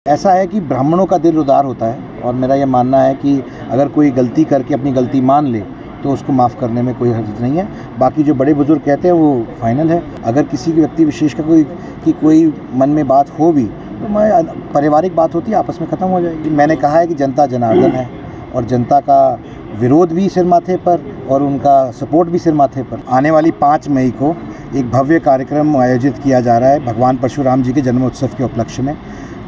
ऐसा है कि ब्राह्मणों का दिल उदार होता है और मेरा ये मानना है कि अगर कोई गलती करके अपनी गलती मान ले तो उसको माफ़ करने में कोई हर्ज नहीं है। बाकी जो बड़े बुजुर्ग कहते हैं वो फाइनल है। अगर किसी व्यक्ति विशेष का कोई मन में बात हो भी तो मैं पारिवारिक बात होती है, आपस में ख़त्म हो जाएगी। मैंने कहा है कि जनता जनार्दन है और जनता का विरोध भी सिर माथे पर और उनका सपोर्ट भी सिर माथे पर। आने वाली 5 मई को एक भव्य कार्यक्रम आयोजित किया जा रहा है भगवान परशुराम जी के जन्मोत्सव के उपलक्ष्य में,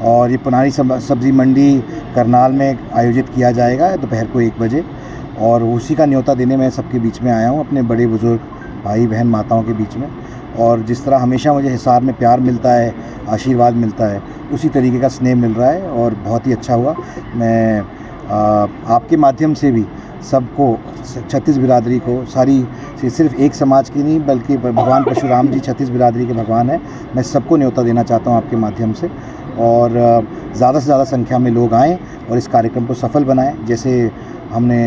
और ये पुरानी सब्जी मंडी करनाल में आयोजित किया जाएगा दोपहर को 1 बजे। और उसी का न्योता देने मैं सबके बीच में आया हूँ, अपने बड़े बुजुर्ग भाई बहन माताओं के बीच में। और जिस तरह हमेशा मुझे हिसार में प्यार मिलता है, आशीर्वाद मिलता है, उसी तरीके का स्नेह मिल रहा है और बहुत ही अच्छा हुआ। मैं आपके माध्यम से भी सबको, छत्तीस बिरादरी को, सारी सिर्फ एक समाज की नहीं बल्कि भगवान परशुराम जी छत्तीस बिरादरी के भगवान हैं, मैं सबको न्योता देना चाहता हूं आपके माध्यम से। और ज़्यादा से ज़्यादा संख्या में लोग आएँ और इस कार्यक्रम को सफल बनाएं। जैसे हमने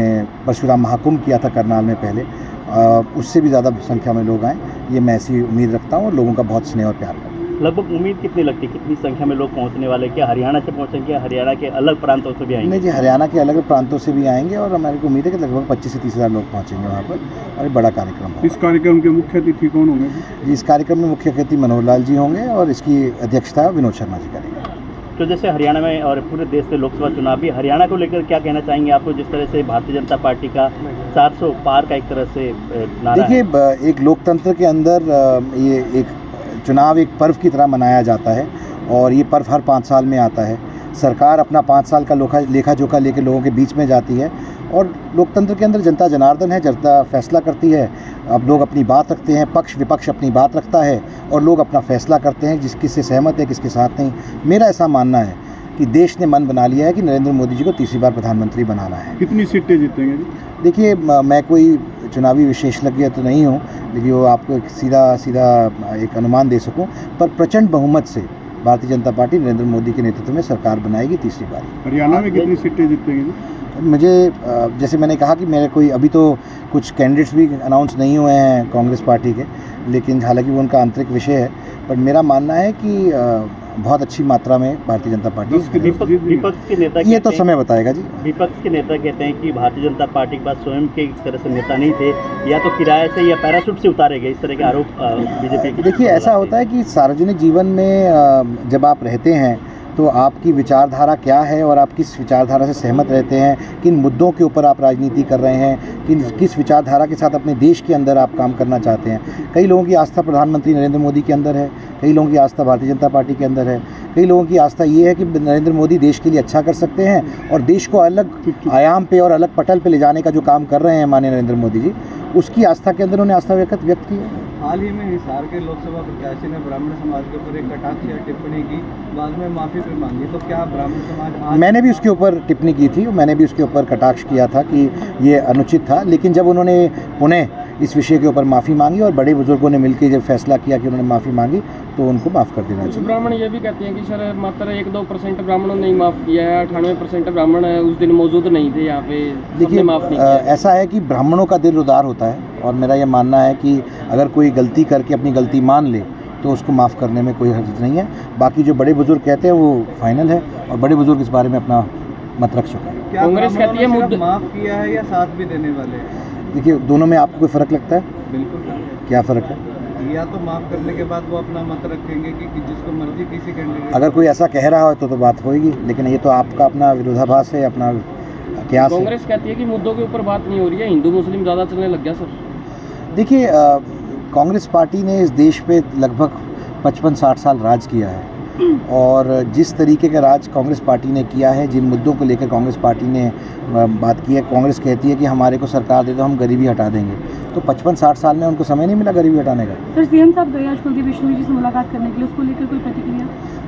परशुराम महाकुंभ किया था करनाल में पहले, उससे भी ज़्यादा संख्या में लोग आएँ, ये मैं ऐसी उम्मीद रखता हूँ और लोगों का बहुत स्नेह और प्यार है। लगभग उम्मीद कितनी लगती है, कितनी संख्या में लोग पहुंचने वाले? क्या हरियाणा से पहुंचेंगे, हरियाणा के अलग प्रांतों से भी आएंगे? नहीं जी, हरियाणा के अलग प्रांतों से भी आएंगे और हमारी को उम्मीद है कि लगभग 25 से 30 हज़ार लोग पहुंचेंगे वहाँ पर और एक बड़ा कार्यक्रम होगा। इस कार्यक्रम के मुख्य अतिथि कौन होंगे? इस कार्यक्रम में मुख्य अतिथि मनोहर लाल जी होंगे और इसकी अध्यक्षता विनोद शर्मा जी करेंगे। तो जैसे हरियाणा में और पूरे देश में लोकसभा चुनाव भी, हरियाणा को लेकर क्या कहना चाहेंगे आपको? जिस तरह से भारतीय जनता पार्टी का 400 पार का एक तरह से नारा है। देखिए, एक लोकतंत्र के अंदर ये एक चुनाव एक पर्व की तरह मनाया जाता है और ये पर्व हर 5 साल में आता है। सरकार अपना 5 साल का लेखा जोखा लेकर लोगों के बीच में जाती है और लोकतंत्र के अंदर जनता जनार्दन है, जनता फैसला करती है। अब लोग अपनी बात रखते हैं, पक्ष विपक्ष अपनी बात रखता है और लोग अपना फैसला करते हैं किससे सहमत है, किसके साथ नहीं। मेरा ऐसा मानना है कि देश ने मन बना लिया है कि नरेंद्र मोदी जी को तीसरी बार प्रधानमंत्री बनाना है। कितनी सीटें जीतेंगे? देखिए, मैं कोई चुनावी विशेषज्ञ तो नहीं हूँ, लेकिन वो आपको सीधा एक अनुमान दे सकूँ, पर प्रचंड बहुमत से भारतीय जनता पार्टी नरेंद्र मोदी के नेतृत्व में सरकार बनाएगी तीसरी बार। हरियाणा में कितनी सीटें जीतेंगे? मुझे जैसे मैंने कहा कि मेरे कोई अभी तो कुछ कैंडिडेट्स भी अनाउंस नहीं हुए हैं कांग्रेस पार्टी के, लेकिन हालांकि वो उनका आंतरिक विषय है, पर मेरा मानना है कि बहुत अच्छी मात्रा में भारतीय जनता पार्टी। विपक्ष के नेता ये तो समय बताएगा जी। विपक्ष के नेता कहते हैं कि भारतीय जनता पार्टी के पास स्वयं के इस तरह से नेता नहीं थे, या तो किराए से या पैराशूट से उतारे गए, इस तरह के आरोप बीजेपी के। देखिए, ऐसा होता है कि सार्वजनिक जीवन में जब आप रहते हैं तो आपकी विचारधारा क्या है और आप किस विचारधारा से सहमत रहते हैं, किन मुद्दों के ऊपर आप राजनीति कर रहे हैं, किस विचारधारा के साथ अपने देश के अंदर आप काम करना चाहते हैं। कई लोगों की आस्था प्रधानमंत्री नरेंद्र मोदी के अंदर है, कई लोगों की आस्था भारतीय जनता पार्टी के अंदर है, कई लोगों की आस्था ये है कि नरेंद्र मोदी देश के लिए अच्छा कर सकते हैं और देश को अलग आयाम पे और अलग पटल पे ले जाने का जो काम कर रहे हैं माननीय नरेंद्र मोदी जी, उसकी आस्था के अंदर उन्होंने आस्था व्यक्त की है। हाल ही में हिसार के लोकसभा प्रत्याशी ने ब्राह्मण समाज के ऊपर एक कटाक्ष या टिप्पणी की, बाद में माफ़ी भी मांगी, तो क्या ब्राह्मण समाज? मैंने भी उसके ऊपर टिप्पणी की थी, मैंने भी उसके ऊपर कटाक्ष किया था कि ये अनुचित था, लेकिन जब उन्होंने पुनः इस विषय के ऊपर माफ़ी मांगी और बड़े बुजुर्गों ने मिलकर जब फैसला किया कि उन्होंने माफ़ी मांगी तो उनको माफ़ कर देना चाहिए। ब्राह्मण ये भी कहते हैं कि सर मात्र 1-2% ब्राह्मणों ने माफ़ किया है, 98% ब्राह्मण उस दिन मौजूद नहीं थे यहाँ पे। देखिए, ऐसा है कि ब्राह्मणों का दिल उदार होता है और मेरा ये मानना है कि अगर कोई गलती करके अपनी गलती मान ले तो उसको माफ़ करने में कोई हर्ज नहीं है। बाकी जो बड़े बुजुर्ग कहते हैं वो फाइनल है और बड़े बुजुर्ग इस बारे में अपना मत रख चुका है। कांग्रेस कहती है मुद्दा माफ़ किया है या साथ भी देने वाले हैं? देखिए, दोनों में आपको कोई फ़र्क लगता है? बिल्कुल। क्या फ़र्क है? या तो माफ़ करने के बाद वो अपना मत रखेंगे कि जिसको मर्जी किसी कैंडिडेट। अगर कोई ऐसा कह रहा हो तो बात होगी, लेकिन ये तो आपका अपना विरोधाभास है, अपना क्या। कांग्रेस कहती है कि मुद्दों के ऊपर बात नहीं हो रही है, हिंदू मुस्लिम ज़्यादा चलने लग गया सर। देखिए, कांग्रेस पार्टी ने इस देश पे लगभग 55-60 साल राज किया है और जिस तरीके का राज कांग्रेस पार्टी ने किया है, जिन मुद्दों को लेकर कांग्रेस पार्टी ने बात की है, कांग्रेस कहती है कि हमारे को सरकार दे दो हम गरीबी हटा देंगे, तो 55-60 साल में उनको समय नहीं मिला गरीबी हटाने का। सर, सीएम साहब गए आज कुलदीप बिश्नोई जी से मुलाकात करने के लिए, उसको लेकर कोई प्रतिक्रिया?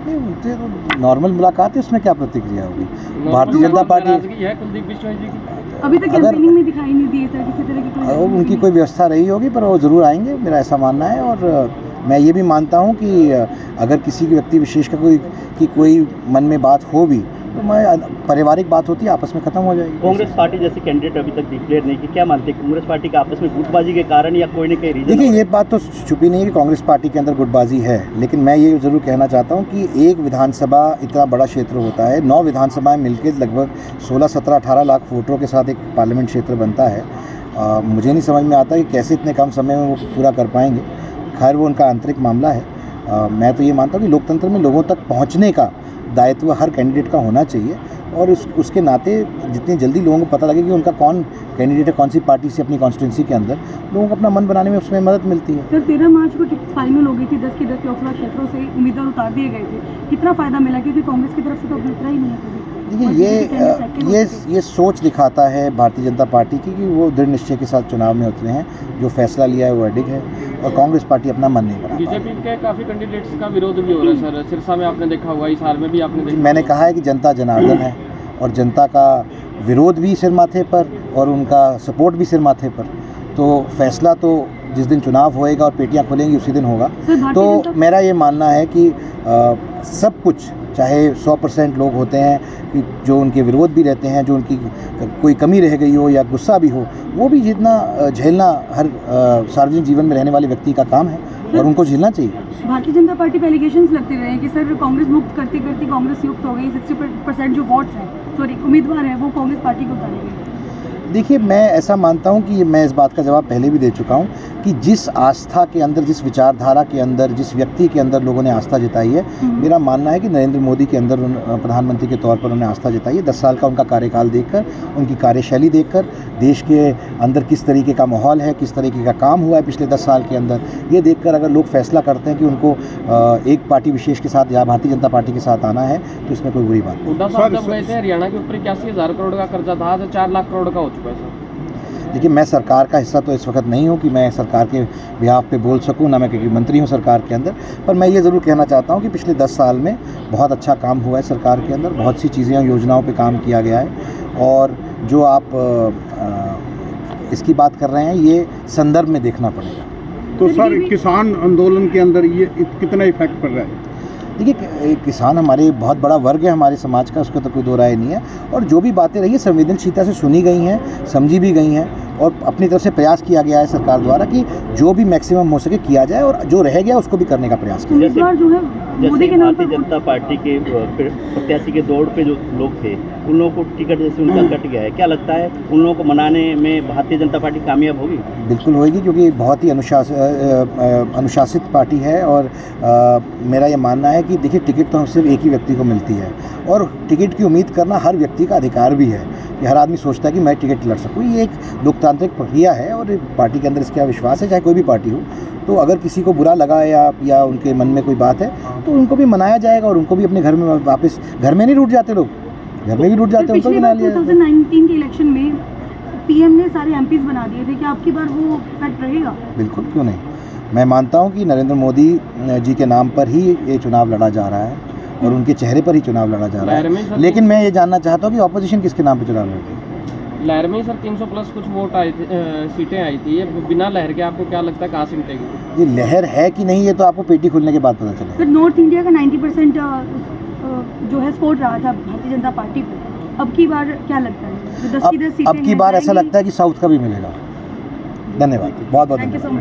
नहीं, उनसे तो नॉर्मल मुलाकात है, उसमें क्या प्रतिक्रिया होगी? भारतीय जनता पार्टी है कुलदीप बिश्नोई जी की अभी तक कैंपेनिंग में दिखाई नहीं दी है सर, किसी तरह की उनकी कोई व्यवस्था रही होगी, पर वो ज़रूर आएंगे, मेरा ऐसा मानना है। और मैं ये भी मानता हूँ कि अगर किसी व्यक्ति विशेष का कोई मन में बात हो भी तो मैं पारिवारिक बात होती है, आपस में ख़त्म हो जाएगी। कांग्रेस पार्टी जैसे कैंडिडेट अभी तक डिक्लेयर नहीं की, क्या मानते हैं कांग्रेस पार्टी का आपस में गुटबाजी के कारण या कोई न कोई रीजन? देखिए, ये बात तो छुपी नहीं है कि कांग्रेस पार्टी के अंदर गुटबाजी है, लेकिन मैं ये ज़रूर कहना चाहता हूँ कि एक विधानसभा इतना बड़ा क्षेत्र होता है, 9 विधानसभाएँ मिलकर लगभग 16, 17, 18 लाख वोटरों के साथ एक पार्लियामेंट क्षेत्र बनता है। मुझे नहीं समझ में आता कि कैसे इतने कम समय में वो पूरा कर पाएंगे। खैर, वो उनका आंतरिक मामला है। मैं तो ये मानता हूँ कि लोकतंत्र में लोगों तक पहुँचने का दायित्व हर कैंडिडेट का होना चाहिए, और उसके नाते जितनी जल्दी लोगों को पता लगे कि उनका कौन कैंडिडेट है, कौन सी पार्टी से अपनी कॉन्स्टिट्यूंसी के अंदर, लोगों को अपना मन बनाने में उसमें मदद मिलती है। सर, 13 मार्च को टिकट फाइनल हो गई थी, 10 के 10 लोकसभा क्षेत्रों से उम्मीदवार उतार दिए गए थे। कितना फ़ायदा मिला, क्योंकि कांग्रेस की तरफ से तो अब उतरा ही नहीं है कभी। देखिए, ये सोच दिखाता है भारतीय जनता पार्टी की कि वो दृढ़ निश्चय के साथ चुनाव में उतरे हैं। जो फैसला लिया है वो अडिग है, और कांग्रेस पार्टी अपना मन नहीं बना। बीजेपी के काफ़ी कैंडिडेट्स का विरोध भी हो रहा है सर, सिरसा में आपने देखा होगा, इस हाल में भी आपने देखा। मैंने कहा है कि जनता जनार्दन है, और जनता का विरोध भी सिर माथे पर और उनका सपोर्ट भी सिर माथे पर। तो फैसला तो जिस दिन चुनाव होएगा और पेटियां खुलेंगी उसी दिन होगा। तो मेरा ये मानना है कि सब कुछ, चाहे 100% लोग होते हैं कि जो उनके विरोध भी रहते हैं, जो उनकी कोई कमी रह गई हो या गुस्सा भी हो, वो भी जितना झेलना हर सार्वजनिक जीवन में रहने वाले व्यक्ति का काम है, और उनको झेलना चाहिए। भारतीय जनता पार्टी पे एलिगेशंस लगते रहे हैं कि सर कांग्रेस मुक्त करते करते कांग्रेस युक्त हो गई, 60% जो वोट्स हैं, सॉरी उम्मीदवार हैं, वो कांग्रेस पार्टी को उतारेंगे। देखिए, मैं ऐसा मानता हूं कि मैं इस बात का जवाब पहले भी दे चुका हूं कि जिस आस्था के अंदर, जिस विचारधारा के अंदर, जिस व्यक्ति के अंदर लोगों ने आस्था जताई है, मेरा मानना है कि नरेंद्र मोदी के अंदर प्रधानमंत्री के तौर पर उन्होंने आस्था जताई है। 10 साल का उनका कार्यकाल देखकर, उनकी कार्यशैली देखकर, देश के अंदर किस तरीके का माहौल है, किस तरीके का काम हुआ है पिछले 10 साल के अंदर, ये देखकर अगर लोग फैसला करते हैं कि उनको एक पार्टी विशेष के साथ या भारतीय जनता पार्टी के साथ आना है, तो इसमें कोई बुरी बात नहीं। हुड्डा साहब जब गए थे हरियाणा के ऊपर 81,000 करोड़ का कर्जा था, तो 4 लाख करोड़ का हो चुका है सर। देखिए, मैं सरकार का हिस्सा तो इस वक्त नहीं हूँ कि मैं सरकार के बिहाफ पे बोल सकूँ, ना मैं क्योंकि मंत्री हूँ सरकार के अंदर, पर मैं ये ज़रूर कहना चाहता हूँ कि पिछले 10 साल में बहुत अच्छा काम हुआ है सरकार के अंदर, बहुत सी चीज़ें, योजनाओं पे काम किया गया है, और जो आप इसकी बात कर रहे हैं, ये संदर्भ में देखना पड़ेगा। तो सर, किसान आंदोलन के अंदर ये कितना इफेक्ट पड़ रहा है? देखिए, किसान हमारे बहुत बड़ा वर्ग है हमारे समाज का, उसको तो कोई दो राय नहीं है, और जो भी बातें रही है संवेदनशीलता से सुनी गई हैं, समझी भी गई हैं, और अपनी तरफ से प्रयास किया गया है सरकार द्वारा कि जो भी मैक्सिमम हो सके किया जाए, और जो रह गया उसको भी करने का प्रयास किया जाए। जैसे भारतीय जनता पार्टी के प्रत्याशी के दौड़ पे जो लोग थे, उन लोगों को टिकट जैसे उनका कट गया है, क्या लगता है उन लोगों को मनाने में भारतीय जनता पार्टी कामयाब होगी? बिल्कुल होगी, क्योंकि बहुत ही अनुशासित पार्टी है, और मेरा ये मानना है कि देखिए, टिकट तो सिर्फ एक ही व्यक्ति को मिलती है, और टिकट की उम्मीद करना हर व्यक्ति का अधिकार भी है कि हर आदमी सोचता है कि मैं टिकट लड़ सकूँ। ये एक लोकतांत्रिक प्रक्रिया है, और पार्टी के अंदर इसका विश्वास है, चाहे कोई भी पार्टी हो। तो अगर किसी को बुरा लगा या उनके मन में कोई बात है, तो उनको भी मनाया जाएगा, और उनको भी अपने घर में वापस, घर में नहीं रूठ जाते लोग, घर में भी रूठ जाते हैं, उनको भी मना लिया। 2019 के इलेक्शन में पीएम ने सारे एमपीज बना दिए थे, क्या आपकी बार वो इफेक्ट रहेगा? बिल्कुल, क्यों नहीं। मैं मानता हूं कि नरेंद्र मोदी जी के नाम पर ही ये चुनाव लड़ा जा रहा है, और उनके चेहरे पर ही चुनाव लड़ा जा रहा है। लेकिन मैं ये जानना चाहता हूं कि ऑपोजिशन किसके नाम पर चुनाव लड़ रही है? लहर में ही सर 300 प्लस कुछ वोट आए थे, सीटें आई थी। ये बिना लहर के आपको क्या लगता है कहाँ सिमटेगी? ये लहर है कि नहीं, ये तो आपको पेटी खुलने के बाद पता चलेगा। सर, नॉर्थ इंडिया का 90% जो है सपोर्ट रहा था भारतीय जनता पार्टी को, अब की बार क्या लगता है? जो 10 की 10 सीटें अब की बार ऐसा लगता है कि साउथ का भी मिलेगा। धन्यवाद, बहुत बहुत धन्यवाद।